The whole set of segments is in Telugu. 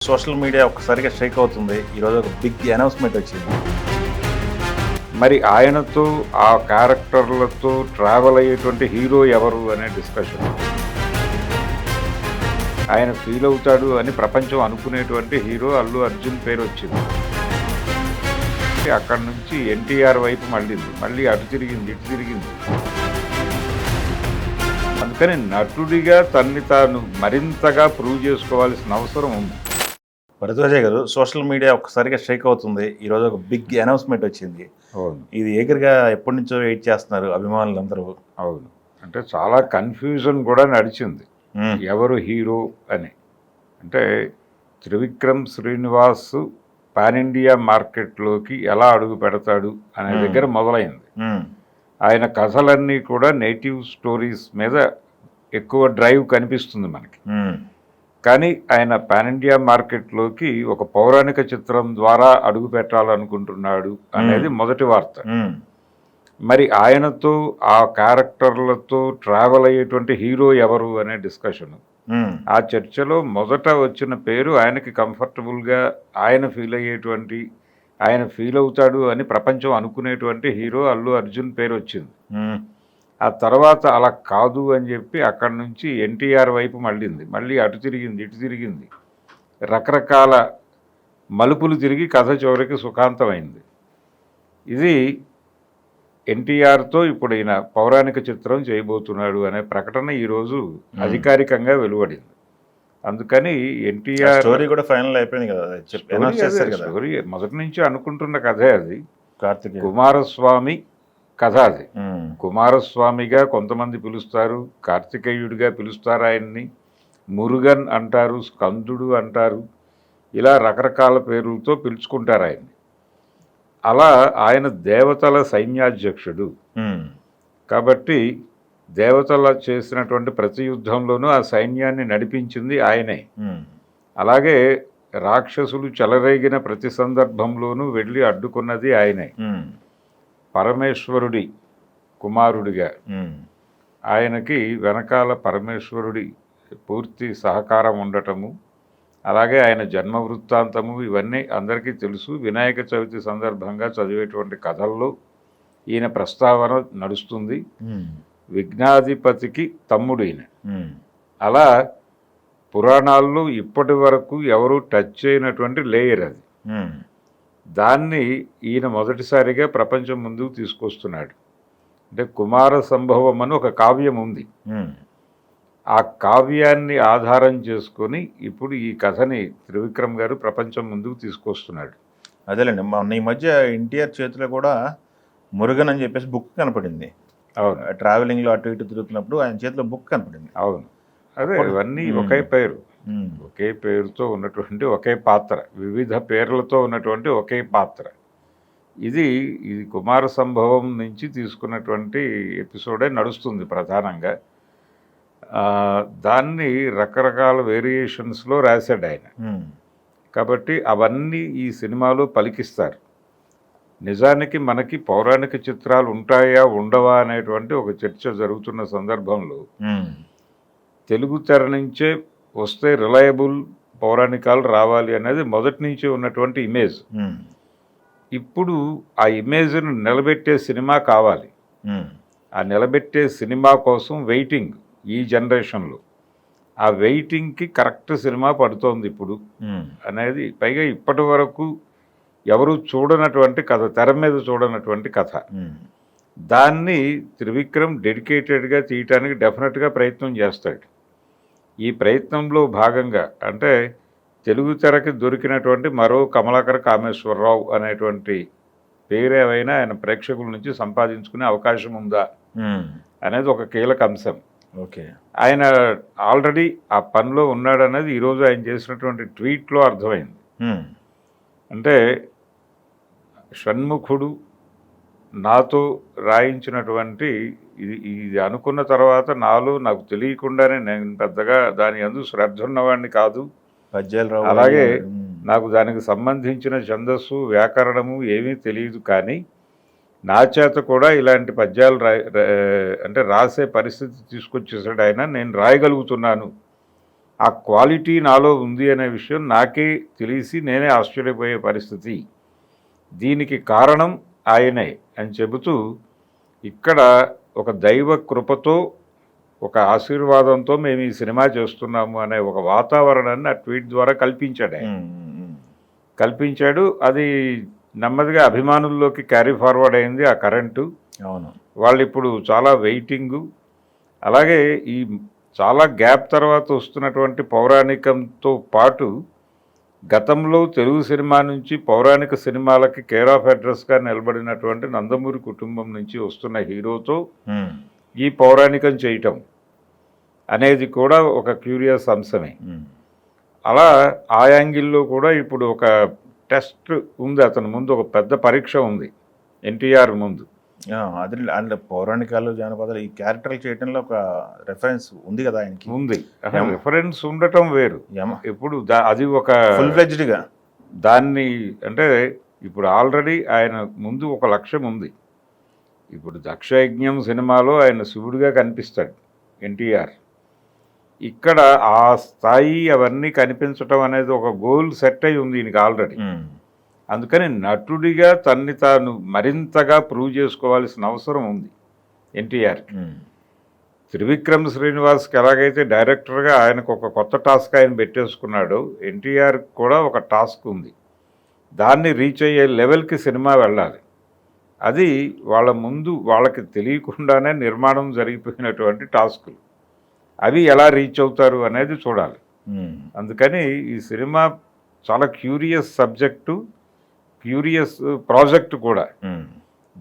సోషల్ మీడియా ఒక్కసారిగా షేక్ అవుతుంది. ఈరోజు ఒక బిగ్ అనౌన్స్‌మెంట్ వచ్చింది. మరి ఆయనతో ఆ క్యారెక్టర్లతో ట్రావెల్ అయ్యేటువంటి హీరో ఎవరు అనే డిస్కషన్. ఆయన ఫీల్ అవుతాడు అని ప్రపంచం అనుకునేటువంటి హీరో అల్లు అర్జున్ పేరు వచ్చింది. అక్కడి నుంచి ఎన్టీఆర్ వైపు మళ్ళింది, మళ్ళీ అటు తిరిగింది, ఇటు తిరిగింది. అందుకని నటుడిగా తన్ని తాను మరింతగా ప్రూవ్ చేసుకోవాల్సిన అవసరం ఉంది. భరద్వాజ గారు, సోషల్ మీడియా ఒక్కసారిగా షేక్ అవుతుంది. ఈరోజు ఒక బిగ్ అనౌన్స్‌మెంట్ వచ్చింది. అవును, ఇది ఎగర్గా ఎప్పటి నుంచో వెయిట్ చేస్తున్నారు అభిమానులందరూ. అవును. అంటే చాలా కన్ఫ్యూజన్ కూడా నడిచింది, ఎవరు హీరో అని. అంటే త్రివిక్రమ్ శ్రీనివాస్ పాన్ ఇండియా మార్కెట్లోకి ఎలా అడుగు పెడతాడు అనే దగ్గర మొదలైంది. ఆయన కథలన్నీ కూడా నేటివ్ స్టోరీస్ మీద ఎక్కువ డ్రైవ్ కనిపిస్తుంది మనకి. కానీ ఆయన పాన్ ఇండియా మార్కెట్లోకి ఒక పౌరాణిక చిత్రం ద్వారా అడుగు పెట్టాలనుకుంటున్నాడు అనేది మొదటి వార్త. మరి ఆయనతో ఆ క్యారెక్టర్లతో ట్రావెల్ అయ్యేటువంటి హీరో ఎవరు అనే డిస్కషన్. ఆ చర్చలో మొదట వచ్చిన పేరు ఆయనకి కంఫర్టబుల్గా ఆయన ఫీల్ అవుతాడు అని ప్రపంచం అనుకునేటువంటి హీరో అల్లు అర్జున్ పేరు వచ్చింది. ఆ తర్వాత అలా కాదు అని చెప్పి అక్కడి నుంచి ఎన్టీఆర్ వైపు మళ్ళింది, మళ్ళీ అటు తిరిగింది, ఇటు తిరిగింది. రకరకాల మలుపులు తిరిగి కథ చివరికి సుఖాంతమైంది. ఇది ఎన్టీఆర్తో ఇప్పుడు ఈయన పౌరాణిక చిత్రం చేయబోతున్నాడు అనే ప్రకటన ఈరోజు అధికారికంగా వెలువడింది. అందుకని ఎన్టీఆర్ స్టోరీ కూడా ఫైనల్ అయిపోయింది కదా. స్టోరీ మొదటి నుంచి అనుకుంటున్న కథే అది. కార్తికేయ కుమారస్వామి కథ అది. కుమారస్వామిగా కొంతమంది పిలుస్తారు, కార్తికేయుడిగా పిలుస్తారు, ఆయన్ని మురుగన్ అంటారు, స్కందుడు అంటారు, ఇలా రకరకాల పేర్లతో పిలుచుకుంటారు ఆయన్ని. అలా ఆయన దేవతల సైన్యాధ్యక్షుడు కాబట్టి దేవతల చేసినటువంటి ప్రతి యుద్ధంలోనూ ఆ సైన్యాన్ని నడిపించింది ఆయనే. అలాగే రాక్షసులు చెలరేగిన ప్రతి సందర్భంలోనూ వెళ్ళి అడ్డుకున్నది ఆయనే. పరమేశ్వరుడి కుమారుడిగా ఆయనకి వెనకాల పరమేశ్వరుడి పూర్తి సహకారం ఉండటము, అలాగే ఆయన జన్మ వృత్తాంతము ఇవన్నీ అందరికీ తెలుసు. వినాయక చవితి సందర్భంగా చదివేటువంటి కథల్లో ఈయన ప్రస్తావన నడుస్తుంది. విఘ్నాధిపతికి తమ్ముడు ఈయన. అలా పురాణాల్లో ఇప్పటి వరకు ఎవరు టచ్ చేయనటువంటి లేయర్ అది. దాన్ని ఈయన మొదటిసారిగా ప్రపంచం ముందుకు తీసుకొస్తున్నాడు. అంటే కుమార సంభవం అని ఒక కావ్యం ఉంది. ఆ కావ్యాన్ని ఆధారం చేసుకొని ఇప్పుడు ఈ కథని త్రివిక్రమ్ గారు ప్రపంచం ముందుకు తీసుకొస్తున్నాడు. అదేలేండి, మొన్న ఈ మధ్య ఎన్టీఆర్ చేతిలో కూడా మురుగన్ అని చెప్పేసి బుక్ కనపడింది. అవును, ట్రావెలింగ్లో అటు ఇటు తిరుగుతున్నప్పుడు ఆయన చేతిలో బుక్ కనపడింది. అవును. అదే ఇవన్నీ ఒకే పేరు, ఒకే పేరుతో ఉన్నటువంటి ఒకే పాత్ర, వివిధ పేర్లతో ఉన్నటువంటి ఒకే పాత్ర. ఇది కుమార సంభవం నుంచి తీసుకున్నటువంటి ఎపిసోడే నడుస్తుంది ప్రధానంగా. దాన్ని రకరకాల వేరియేషన్స్లో రాశాడు ఆయన. కాబట్టి అవన్నీ ఈ సినిమాలో పలికిస్తారు. నిజానికి మనకి పౌరాణిక చిత్రాలు ఉంటాయా ఉండవా అనేటువంటి ఒక చర్చ జరుగుతున్న సందర్భంలో తెలుగు తెర నుంచే వస్తే రిలయబుల్ పౌరాణికాలు రావాలి అనేది మొదటి నుంచి ఉన్నటువంటి ఇమేజ్. ఇప్పుడు ఆ ఇమేజ్ను నిలబెట్టే సినిమా కావాలి. ఆ నిలబెట్టే సినిమా కోసం వెయిటింగ్ ఈ జనరేషన్లో. ఆ వెయిటింగ్కి కరెక్ట్ సినిమా పడుతోంది ఇప్పుడు అనేది. పైగా ఇప్పటి వరకు ఎవరు చూడనటువంటి కథ, తెర మీద చూడనటువంటి కథ. దాన్ని త్రివిక్రమ్ డెడికేటెడ్గా తీయటానికి డెఫినెట్గా ప్రయత్నం చేస్తాడు. ఈ ప్రయత్నంలో భాగంగా అంటే తెలుగు తెరకి దొరికినటువంటి మరో కమలాకర కామేశ్వరరావు అనేటువంటి పేరేవైనా ఆయన ప్రేక్షకుల నుంచి సంపాదించుకునే అవకాశం ఉందా అనేది ఒక కీలక అంశం. ఓకే, ఆయన ఆల్రెడీ ఆ పనిలో ఉన్నాడనేది ఈరోజు ఆయన చేసినటువంటి ట్వీట్లో అర్థమైంది. అంటే షణ్ముఖుడు నాతో రాయించినటువంటి ఇది అనుకున్న తర్వాత నాకు తెలియకుండానే నేను పెద్దగా దాని యందు శ్రద్ధ ఉన్నవాడిని కాదు, పద్యాలు అలాగే నాకు దానికి సంబంధించిన ఛందస్సు వ్యాకరణము ఏమీ తెలియదు, కానీ నా చేత కూడా ఇలాంటి పద్యాలు రాసే పరిస్థితి తీసుకొచ్చేసాడు ఆయన. నేను రాయగలుగుతున్నాను ఆ క్వాలిటీ నాలో ఉంది అనే విషయం నాకే తెలిసి నేనే ఆశ్చర్యపోయే పరిస్థితి. దీనికి కారణం ఆయనే అని చెబుతూ ఇక్కడ ఒక దైవ కృపతో ఒక ఆశీర్వాదంతో మేము ఈ సినిమా చేస్తున్నాము అనే ఒక వాతావరణాన్ని ఆ ట్వీట్ ద్వారా కల్పించాడు ఆయన. కల్పించాడు. అది నెమ్మదిగా అభిమానుల్లోకి క్యారీ ఫార్వర్డ్ అయింది ఆ కరెంటు. అవును, వాళ్ళు ఇప్పుడు చాలా వెయిటింగు. అలాగే ఈ చాలా గ్యాప్ తర్వాత వస్తున్నటువంటి పౌరాణికంతో పాటు గతంలో తెలుగు సినిమా నుంచి పౌరాణిక సినిమాలకి కేర్ ఆఫ్ అడ్రస్గా నిలబడినటువంటి నందమూరి కుటుంబం నుంచి వస్తున్న హీరోతో ఈ పౌరాణికం చేయటం అనేది కూడా ఒక క్యూరియస్ అంశమే. అలా ఆ యాంగిల్లో కూడా ఇప్పుడు ఒక టెస్ట్ ఉంది, అతని ముందు ఒక పెద్ద పరీక్ష ఉంది ఎన్టీఆర్ ముందు. అది అంటే పౌరాణికాలు జానపదాలు ఈ క్యారెక్టర్లు చేయడంలో ఒక రెఫరెన్స్ ఉంది కదా ఆయనకి. ఉంది, రిఫరెన్స్ ఉండటం వేరు. ఇప్పుడు అది ఒక ఫుల్ ఫ్లెడ్జ్డ్గా దాన్ని అంటే ఇప్పుడు ఆల్రెడీ ఆయన ముందు ఒక లక్ష్యం ఉంది. ఇప్పుడు దక్షయజ్ఞం సినిమాలో ఆయన శివుడిగా కనిపిస్తాడు ఎన్టీఆర్. ఇక్కడ ఆ స్థాయి అవన్నీ కనిపించటం అనేది ఒక గోల్ సెట్ అయి ఉంది ఈయనకి ఆల్రెడీ. అందుకని నటుడిగా తన్ని తాను మరింతగా ప్రూవ్ చేసుకోవాల్సిన అవసరం ఉంది ఎన్టీఆర్కి. త్రివిక్రమ్ శ్రీనివాస్కి ఎలాగైతే డైరెక్టర్గా ఆయనకు ఒక కొత్త టాస్క్ ఆయన పెట్టేసుకున్నాడో ఎన్టీఆర్కి కూడా ఒక టాస్క్ ఉంది. దాన్ని రీచ్ అయ్యే లెవెల్కి సినిమా వెళ్ళాలి. అది వాళ్ళ ముందు వాళ్ళకి తెలియకుండానే నిర్మాణం జరిగిపోయినటువంటి టాస్కులు. అవి ఎలా రీచ్ అవుతారు అనేది చూడాలి. అందుకని ఈ సినిమా చాలా క్యూరియస్ సబ్జెక్టు, క్యూరియస్ ప్రాజెక్ట్ కూడా.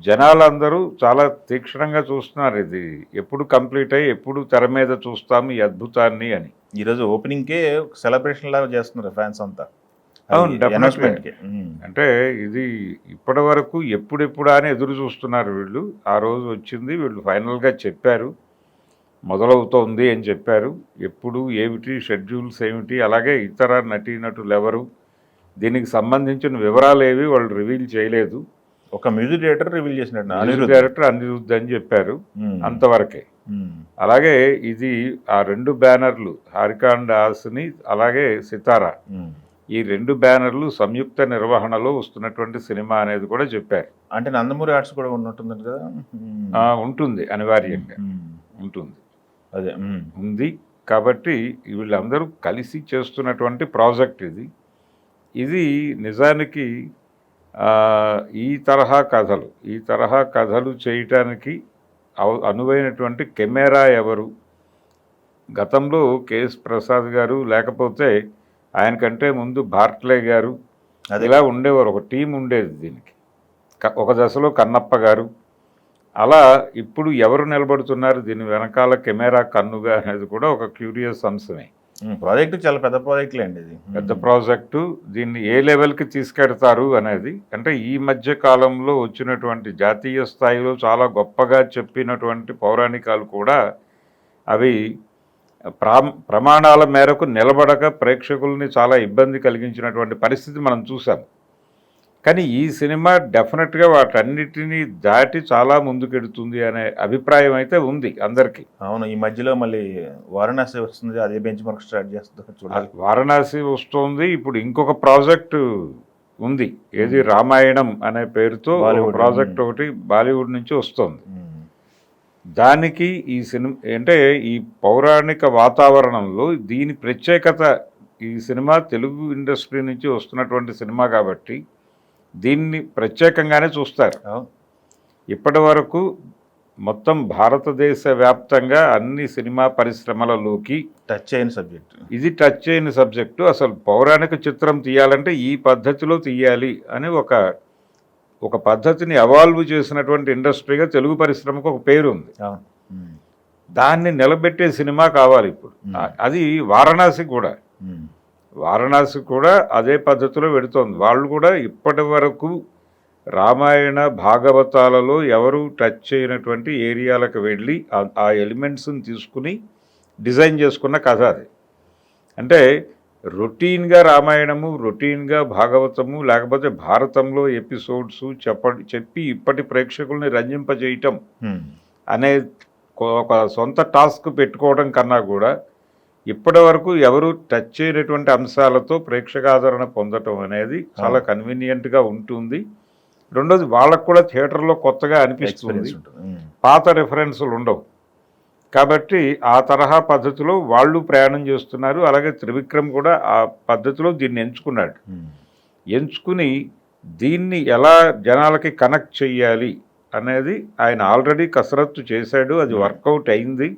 జనాలందరూ చాలా తీక్షణంగా చూస్తున్నారు ఇది ఎప్పుడు కంప్లీట్ అయ్యి ఎప్పుడు తెర మీద చూస్తాము ఈ అద్భుతాన్ని అని. ఈరోజు ఓపెనింగ్కే సెలబ్రేషన్ లాగా చేస్తున్నారు ఫ్యాన్స్ అంతా. అవును, డెఫినెట్లీ. అంటే ఇది ఇప్పటి వరకు ఎప్పుడెప్పుడు అని ఎదురు చూస్తున్నారు వీళ్ళు. ఆ రోజు వచ్చింది, వీళ్ళు ఫైనల్గా చెప్పారు మొదలవుతోంది అని చెప్పారు. ఎప్పుడు ఏమిటి షెడ్యూల్స్ ఏమిటి, అలాగే ఇతర నటీనటులు ఎవరు, దీనికి సంబంధించిన వివరాలు ఏవి వాళ్ళు రివీల్ చేయలేదు. ఒక మ్యూజిక్ డైరెక్టర్ రివీల్ చేసినట్టు మ్యూజిక్ డైరెక్టర్ అనిరుద్ధ్ అని చెప్పారు, అంతవరకే. అలాగే ఇది ఆ 2 బ్యానర్లు హారికాండ్ హాసిని అలాగే సితారా, ఈ 2 బ్యానర్లు సంయుక్త నిర్వహణలో వస్తున్నటువంటి సినిమా అనేది కూడా చెప్పారు. అంటే నందమూరి ఆర్ట్స్ కూడా ఉన్నట్టుంది కదా. ఉంటుంది, అనివార్యంగా ఉంటుంది. అదే ఉంది కాబట్టి వీళ్ళందరూ కలిసి చేస్తున్నటువంటి ప్రాజెక్ట్ ఇది. ఇది నిజానికి ఈ తరహా కథలు చేయటానికి అనువైనటువంటి కెమెరా ఎవరు? గతంలో కేఎస్ ప్రసాద్ గారు, లేకపోతే ఆయనకంటే ముందు బార్ట్లే గారు, ఇలా ఉండేవారు. ఒక టీం ఉండేది దీనికి. ఒక దశలో కన్నప్ప గారు. అలా ఇప్పుడు ఎవరు నిలబడుతున్నారు దీని వెనకాల కెమెరా కన్నుగా అనేది కూడా ఒక క్యూరియస్ అంశమే. ప్రాజెక్టు చాలా పెద్ద ప్రాజెక్టులే అండి. ఇది పెద్ద ప్రాజెక్టు. దీన్ని ఏ లెవెల్కి తీసుకెడతారు అనేది, అంటే ఈ మధ్య కాలంలో వచ్చినటువంటి జాతీయ స్థాయిలో చాలా గొప్పగా చెప్పినటువంటి పౌరాణికాలు కూడా అవి ప్రమాణాల మేరకు నిలబడక ప్రేక్షకుల్ని చాలా ఇబ్బంది కలిగించినటువంటి పరిస్థితి మనం చూసాం. కానీ ఈ సినిమా డెఫినెట్గా వాటన్నిటినీ దాటి చాలా ముందుకెడుతుంది అనే అభిప్రాయం అయితే ఉంది అందరికీ. అవును, ఈ మధ్యలో మళ్ళీ వారణాసి వస్తుంది, అదే బెంచ్ మార్క్ స్టార్ట్ చేస్తుంది చూడాలి. వారణాసి వస్తుంది. ఇప్పుడు ఇంకొక ప్రాజెక్టు ఉంది, ఏది రామాయణం అనే పేరుతో ప్రాజెక్ట్ ఒకటి బాలీవుడ్ నుంచి వస్తుంది. దానికి ఈ సినిమా అంటే ఈ పౌరాణిక వాతావరణంలో దీని ప్రత్యేకత, ఈ సినిమా తెలుగు ఇండస్ట్రీ నుంచి వస్తున్నటువంటి సినిమా కాబట్టి దీన్ని ప్రత్యేకంగానే చూస్తారు. ఇప్పటి వరకు మొత్తం భారతదేశ వ్యాప్తంగా అన్ని సినిమా పరిశ్రమలలోకి టచ్ అయిన సబ్జెక్టు ఇది. టచ్ అయిన సబ్జెక్టు. అసలు పౌరాణిక చిత్రం తీయాలంటే ఈ పద్ధతిలో తీయాలి అని ఒక పద్ధతిని అవాల్వ్ చేసినటువంటి ఇండస్ట్రీగా తెలుగు పరిశ్రమకు ఒక పేరు ఉంది. దాన్ని నిలబెట్టే సినిమా కావాలి ఇప్పుడు. అది వారణాసి కూడా అదే పద్ధతిలో పెడుతోంది. వాళ్ళు కూడా ఇప్పటి వరకు రామాయణ భాగవతాలలో ఎవరు టచ్ చేయనటువంటి ఏరియాలకు వెళ్ళి ఆ ఎలిమెంట్స్ని తీసుకుని డిజైన్ చేసుకున్న కథ అది. అంటే రొటీన్గా రామాయణము, రొటీన్గా భాగవతము, లేకపోతే భారతంలో ఎపిసోడ్స్ చెప్పి ఇప్పటి ప్రేక్షకుల్ని రంజింపజేయటం అనే ఒక సొంత టాస్క్ పెట్టుకోవడం కన్నా కూడా ఇప్పటి వరకు ఎవరు టచ్ చేయనటువంటి అంశాలతో ప్రేక్షకాదరణ పొందటం అనేది చాలా కన్వీనియంట్గా ఉంటుంది. రెండోది వాళ్ళకు కూడా థియేటర్లో కొత్తగా అనిపిస్తుంది, పాత రెఫరెన్సులు ఉండవు. కాబట్టి ఆ తరహా పద్ధతిలో వాళ్ళు ప్రయాణం చేస్తున్నారు. అలాగే త్రివిక్రమ్ కూడా ఆ పద్ధతిలో దీన్ని ఎంచుకున్నాడు. ఎంచుకుని దీన్ని ఎలా జనాలకి కనెక్ట్ చెయ్యాలి అనేది ఆయన ఆల్రెడీ కసరత్తు చేశాడు. అది వర్కౌట్ అయింది.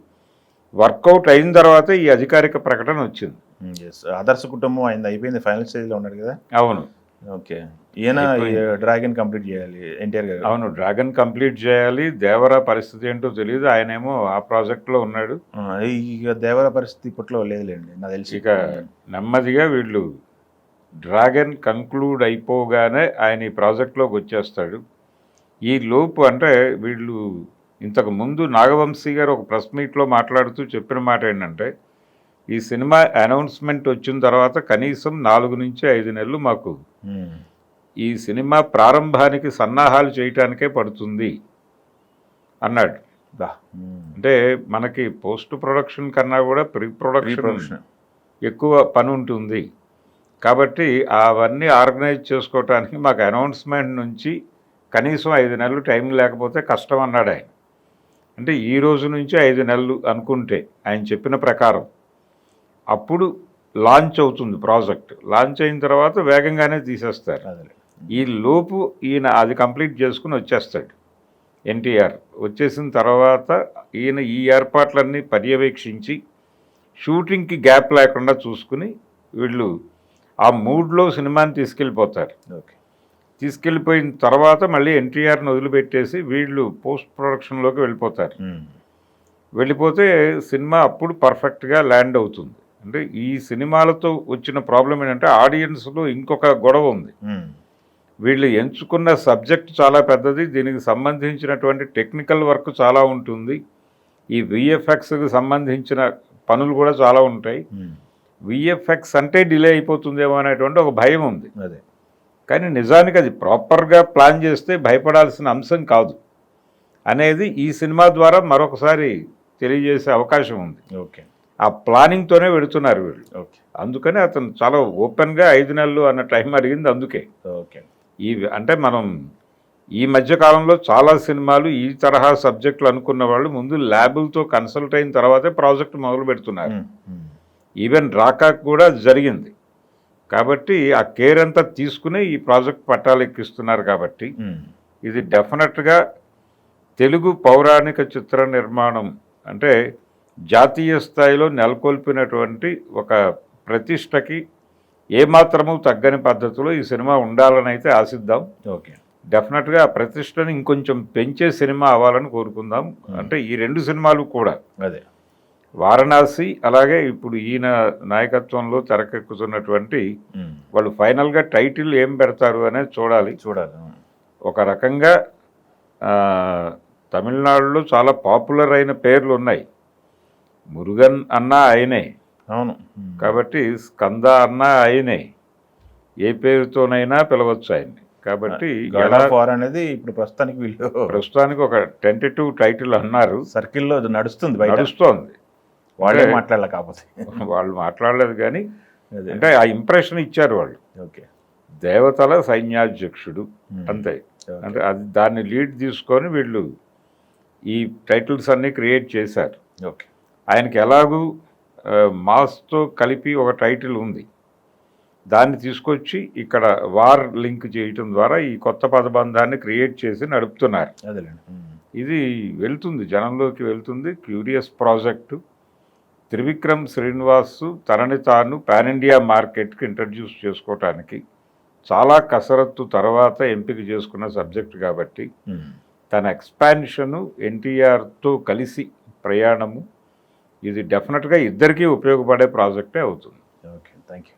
వర్కౌట్ అయిన తర్వాతే ఈ అధికారిక ప్రకటన వచ్చింది. ఆదర్శ కుటుంబం అయింది, అయిపోయింది, ఫైనల్ స్టేజ్లో ఉన్నాడు కదా. అవును, ఓకే. ఈయన డ్రాగన్ కంప్లీట్ చేయాలి ఎన్టీఆర్ గారు. అవును, డ్రాగన్ కంప్లీట్ చేయాలి. దేవరా పరిస్థితి ఏంటో తెలియదు, ఆయనేమో ఆ ప్రాజెక్ట్లో ఉన్నాడు. ఇక దేవరా పరిస్థితి ఇప్పట్లో లేదులేండి నాకు తెలిసి. ఇక నెమ్మదిగా వీళ్ళు డ్రాగన్ కంక్లూడ్ అయిపోగానే ఆయన ఈ ప్రాజెక్ట్లోకి వచ్చేస్తాడు. ఈ లోపు అంటే వీళ్ళు ఇంతకు ముందు నాగవంశీ గారు ఒక ప్రెస్ మీట్లో మాట్లాడుతూ చెప్పిన మాట ఏంటంటే, ఈ సినిమా అనౌన్స్మెంట్ వచ్చిన తర్వాత కనీసం 4 నుంచి 5 నెలలు మాకు ఈ సినిమా ప్రారంభానికి సన్నాహాలు చేయటానికే పడుతుంది అన్నాడు. అంటే మనకి పోస్ట్ ప్రొడక్షన్ కన్నా కూడా ప్రీ ప్రొడక్షన్ ఎక్కువ పని ఉంటుంది. కాబట్టి అవన్నీ ఆర్గనైజ్ చేసుకోవటానికి మాకు అనౌన్స్మెంట్ నుంచి కనీసం 5 నెలలు టైం లేకపోతే కష్టం అన్నాడు ఆయన. అంటే ఈ రోజు నుంచి 5 నెలలు అనుకుంటే ఆయన చెప్పిన ప్రకారం అప్పుడు లాంచ్ అవుతుంది ప్రాజెక్ట్. లాంచ్ అయిన తర్వాత వేగంగానే తీసేస్తారు. ఈ లోపు ఈయన అది కంప్లీట్ చేసుకుని వచ్చేస్తాడు ఎన్టీఆర్. వచ్చేసిన తర్వాత ఈయన ఈ ఏర్పాట్లన్నీ పర్యవేక్షించి షూటింగ్కి గ్యాప్ లేకుండా చూసుకుని వీళ్ళు ఆ మూడ్లో సినిమాని తీసుకెళ్ళిపోతారు. ఓకే. తీసుకెళ్ళిపోయిన తర్వాత మళ్ళీ ఎన్టీఆర్ని వదిలిపెట్టేసి వీళ్ళు పోస్ట్ ప్రొడక్షన్లోకి వెళ్ళిపోతారు. వెళ్ళిపోతే సినిమా అప్పుడు పర్ఫెక్ట్గా ల్యాండ్ అవుతుంది. అంటే ఈ సినిమాలతో వచ్చిన ప్రాబ్లం ఏంటంటే ఆడియన్స్లో ఇంకొక గొడవ ఉంది. వీళ్ళు ఎంచుకున్న సబ్జెక్ట్ చాలా పెద్దది, దీనికి సంబంధించినటువంటి టెక్నికల్ వర్క్ చాలా ఉంటుంది, ఈ విఎఫ్ఎక్స్కి సంబంధించిన పనులు కూడా చాలా ఉంటాయి. విఎఫ్ఎక్స్ అంటే డిలే అయిపోతుందేమో అనేటువంటి ఒక భయం ఉంది. అదే, కానీ నిజానికి అది ప్రాపర్గా ప్లాన్ చేస్తే భయపడాల్సిన అంశం కాదు అనేది ఈ సినిమా ద్వారా మరొకసారి తెలియజేసే అవకాశం ఉంది. ఓకే. ఆ ప్లానింగ్తోనే పెడుతున్నారు వీళ్ళు. ఓకే. అందుకని అతను చాలా ఓపెన్గా 5 నెలలు అన్న టైం అడిగింది అందుకే. ఓకే. అంటే మనం ఈ మధ్యకాలంలో చాలా సినిమాలు ఈ తరహా సబ్జెక్టులు అనుకున్న వాళ్ళు ముందు ల్యాబులతో కన్సల్ట్ అయిన తర్వాతే ప్రాజెక్ట్ మొదలు పెడుతున్నారు. ఈవెన్ రాకాక్ కూడా జరిగింది. కాబట్టి ఆ కేర్ అంతా తీసుకుని ఈ ప్రాజెక్ట్ పట్టాలు ఎక్కిస్తున్నారు. కాబట్టి ఇది డెఫినెట్గా తెలుగు పౌరాణిక చిత్ర నిర్మాణం అంటే జాతీయ స్థాయిలో నెలకొల్పినటువంటి ఒక ప్రతిష్టకి ఏమాత్రము తగ్గని పద్ధతిలో ఈ సినిమా ఉండాలని అయితే ఆశిద్దాం. ఓకే. డెఫినెట్గా ఆ ప్రతిష్టని ఇంకొంచెం పెంచే సినిమా అవ్వాలని కోరుకుందాం. అంటే ఈ 2 సినిమాలు కూడా, అదే వారణాసి అలాగే ఇప్పుడు ఈయన నాయకత్వంలో తెరకెక్కుతున్నటువంటి, వాళ్ళు ఫైనల్గా టైటిల్ ఏం పెడతారు అనేది చూడాలి. ఒక రకంగా తమిళనాడులో చాలా పాపులర్ అయిన పేర్లు ఉన్నాయి. మురుగన్ అన్న ఆయనే, అవును. కాబట్టి స్కంద అన్న ఆయనే, ఏ పేరుతోనైనా పిలవచ్చు ఆయన్ని. కాబట్టి అనేది ఇప్పుడు ప్రస్తుతానికి ఒక టెంటేటివ్ టైటిల్ అన్నారు. సర్కిల్లో నడుస్తోంది. వాళ్ళే మాట్లాడలే, కాకపోతే వాళ్ళు మాట్లాడలేదు కానీ అంటే ఆ ఇంప్రెషన్ ఇచ్చారు వాళ్ళు. ఓకే. దేవతల సైన్యాధ్యక్షుడు అంతే. అంటే అది దాన్ని లీడ్ తీసుకొని వీళ్ళు ఈ టైటిల్స్ అన్నీ క్రియేట్ చేశారు. ఓకే. ఆయనకి ఎలాగూ మాస్తో కలిపి ఒక టైటిల్ ఉంది, దాన్ని తీసుకొచ్చి ఇక్కడ వార్ లింక్ చేయటం ద్వారా ఈ కొత్త పదబంధాన్ని క్రియేట్ చేసి నడుపుతున్నారు. ఇది వెళ్తుంది, జనంలోకి వెళ్తుంది. Curious project. త్రివిక్రమ్ శ్రీనివాస్ తనని తాను పాన్ ఇండియా మార్కెట్కి ఇంట్రడ్యూస్ చేసుకోవటానికి చాలా కసరత్తు తర్వాత ఎంపిక చేసుకున్న సబ్జెక్ట్ కాబట్టి తన ఎక్స్పాన్షను ఎన్టీఆర్తో కలిసి ప్రయాణము ఇది డెఫినెట్గా ఇద్దరికీ ఉపయోగపడే ప్రాజెక్టే అవుతుంది. Okay, thank you.